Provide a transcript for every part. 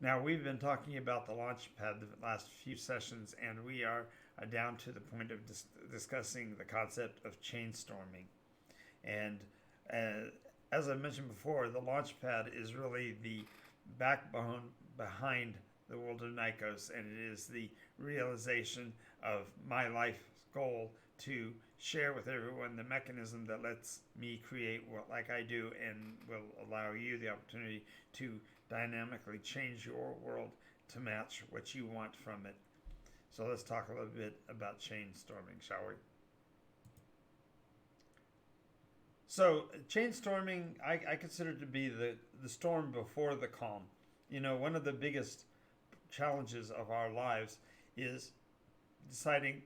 Now, we've been talking about the Launchpad the last few sessions, and we are down to the point of discussing the concept of chainstorming. And uh, as I mentioned before, the Launchpad is really the backbone behind the world of Nikos, and it is the realization of my life goal to share with everyone the mechanism that lets me create what like I do and will allow you the opportunity to dynamically change your world to match what you want from it. So let's talk a little bit about chainstorming, shall we? So chainstorming, I consider to be the storm before the calm. You know, one of the biggest challenges of our lives is deciding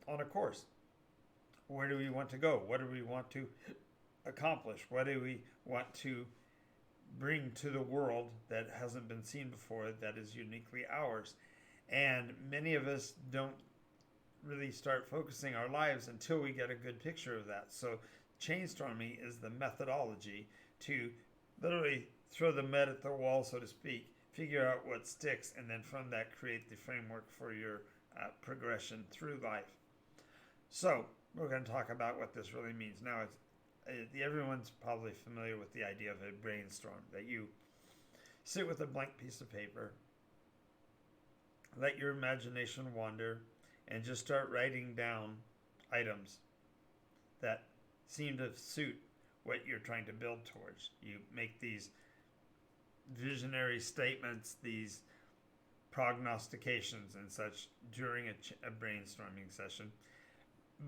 on a course. Where do we want to go? What do we want to accomplish? What do we want to bring to the world that hasn't been seen before, that is uniquely ours? And many of us don't really start focusing our lives until we get a good picture of that. So chainstorming is the methodology to literally throw the mud at the wall, so to speak, figure out what sticks, and then from that create the framework for your progression through life. So we're going to talk about what this really means. Now, everyone's probably familiar with the idea of a brainstorm, that you sit with a blank piece of paper, let your imagination wander, and just start writing down items that seem to suit what you're trying to build towards. You make these visionary statements, these prognostications and such during a brainstorming session,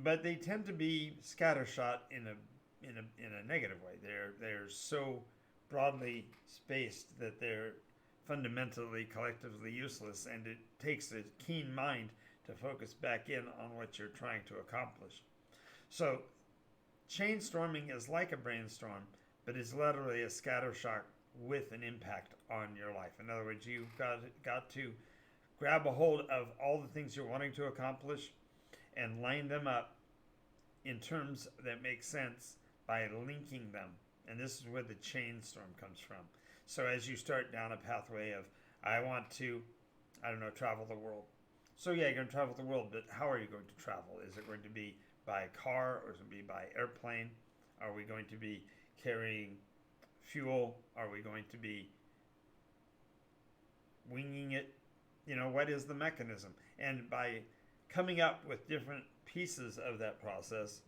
but they tend to be scattershot in a negative way. They're so broadly spaced that they're fundamentally collectively useless, and it takes a keen mind to focus back in on what you're trying to accomplish. So chainstorming is like a brainstorm, but it's literally a scattershot with an impact on your life. In other words, you've got to grab a hold of all the things you're wanting to accomplish and line them up in terms that make sense by linking them. And this is where the chainstorm comes from. So as you start down a pathway of, I want to, I don't know, travel the world. So yeah, you're going to travel the world, but how are you going to travel? Is it going to be by car, or is it going to be by airplane? Are we going to be carrying fuel? Are we going to be winging it? You know, what is the mechanism? And by coming up with different pieces of that process,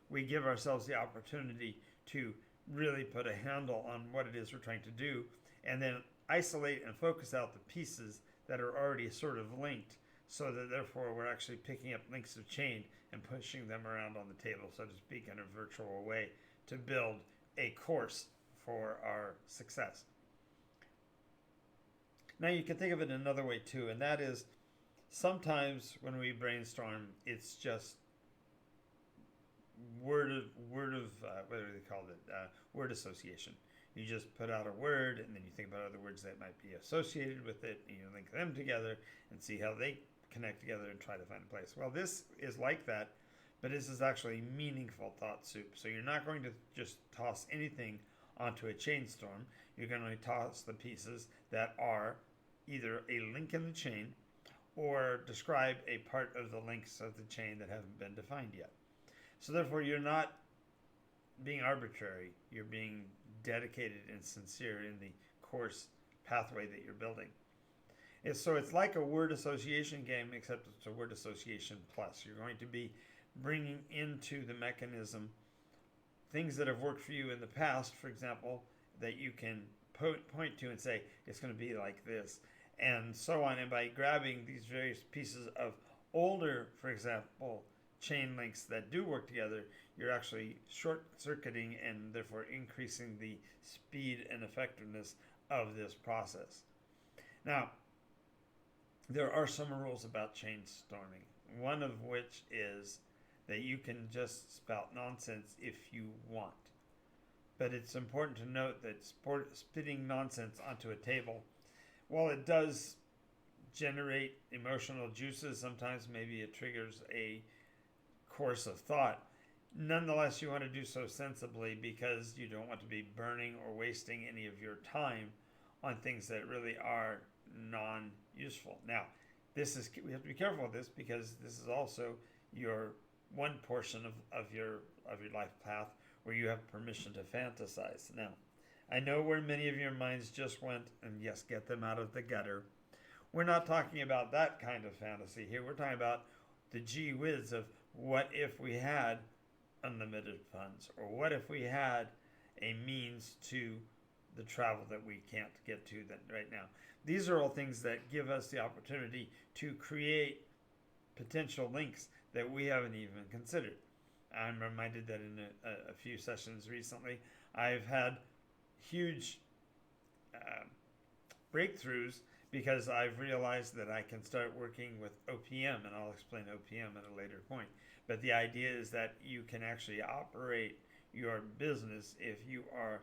we give ourselves the opportunity to really put a handle on what it is we're trying to do, and then isolate and focus out the pieces that are already sort of linked, so that therefore we're actually picking up links of chain and pushing them around on the table, so to speak, in a virtual way to build a course for our success. Now you can think of it another way too, and that is sometimes when we brainstorm, it's just what do they call it? Word association. You just put out a word, and then you think about other words that might be associated with it, and you link them together and see how they connect together and try to find a place. Well, this is like that, but this is actually meaningful thought soup. So you're not going to just toss anything onto a chainstorm. You're going to toss the pieces that are either a link in the chain or describe a part of the links of the chain that haven't been defined yet. So therefore, you're not being arbitrary. You're being dedicated and sincere in the course pathway that you're building. So it's like a word association game, except it's a word association plus. You're going to be bringing into the mechanism things that have worked for you in the past, for example, that you can point to and say, it's going to be like this, and so on. And by grabbing these various pieces of older, for example, chain links that do work together, you're actually short-circuiting and therefore increasing the speed and effectiveness of this process. Now, there are some rules about chainstorming, one of which is that you can just spout nonsense if you want. But it's important to note that spitting nonsense onto a table, while it does generate emotional juices, sometimes maybe it triggers a course of thought. Nonetheless, you want to do so sensibly, because you don't want to be burning or wasting any of your time on things that really are non-useful. Now, we have to be careful with this, because this is also your one portion of your life path where you have permission to fantasize. Now, I know where many of your minds just went, and yes, get them out of the gutter. We're not talking about that kind of fantasy here. We're talking about the gee whiz of what if we had unlimited funds, or what if we had a means to the travel that we can't get to that right now. These are all things that give us the opportunity to create potential links that we haven't even considered. I'm reminded that in a few sessions recently, I've had huge breakthroughs because I've realized that I can start working with OPM, and I'll explain OPM at a later point. But the idea is that you can actually operate your business if you are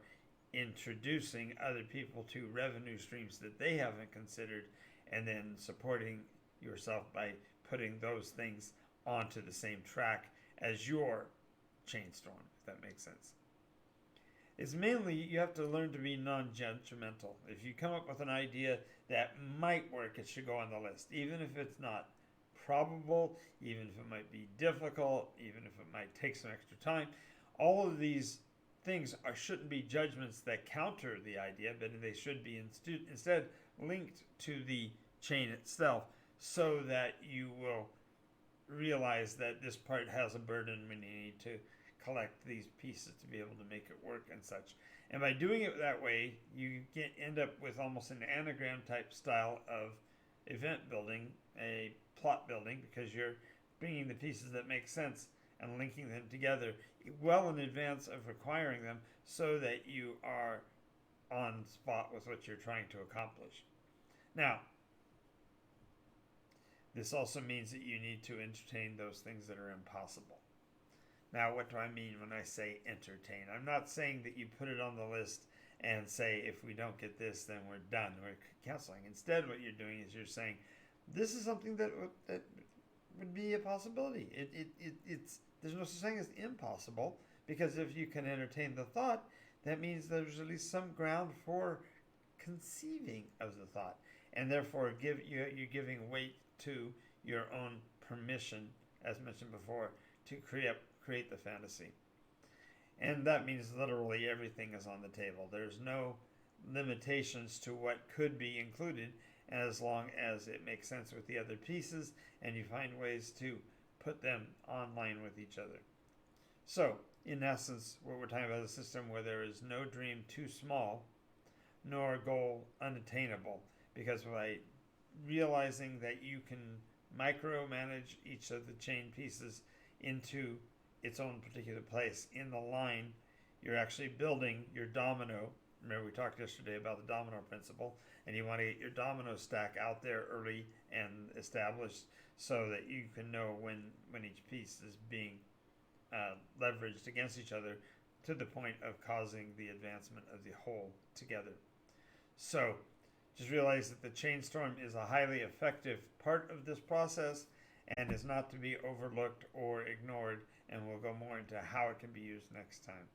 introducing other people to revenue streams that they haven't considered, and then supporting yourself by putting those things onto the same track as your Chainstorm, if that makes sense. It's mainly, you have to learn to be non-judgmental. If you come up with an idea that might work, it should go on the list, even if it's not probable, even if it might be difficult, even if it might take some extra time. All of these things shouldn't be judgments that counter the idea, but they should be instead linked to the chain itself, so that you will realize that this part has a burden when you need to collect these pieces to be able to make it work and such. And by doing it that way, you end up with almost an anagram type style of event building, a plot building, because you're bringing the pieces that make sense and linking them together well in advance of requiring them, so that you are on spot with what you're trying to accomplish. Now, this also means that you need to entertain those things that are impossible. Now, what do I mean when I say entertain? I'm not saying that you put it on the list and say, if we don't get this, then we're done, we're canceling. Instead, what you're doing is you're saying, this is something that would be a possibility. There's no such thing as impossible, because if you can entertain the thought, that means there's at least some ground for conceiving of the thought, and therefore you're giving weight to your own permission, as mentioned before, to create the fantasy. And that means literally everything is on the table. There's no limitations to what could be included, as long as it makes sense with the other pieces and you find ways to put them online with each other. So, in essence, what we're talking about is a system where there is no dream too small, nor goal unattainable, because by realizing that you can micromanage each of the chain pieces into its own particular place in the line, you're actually building your domino. Remember, we talked yesterday about the domino principle, and you want to get your domino stack out there early and established, so that you can know when each piece is being leveraged against each other, to the point of causing the advancement of the whole together. So just realize that the Chainstorm is a highly effective part of this process and is not to be overlooked or ignored, and we'll go more into how it can be used next time.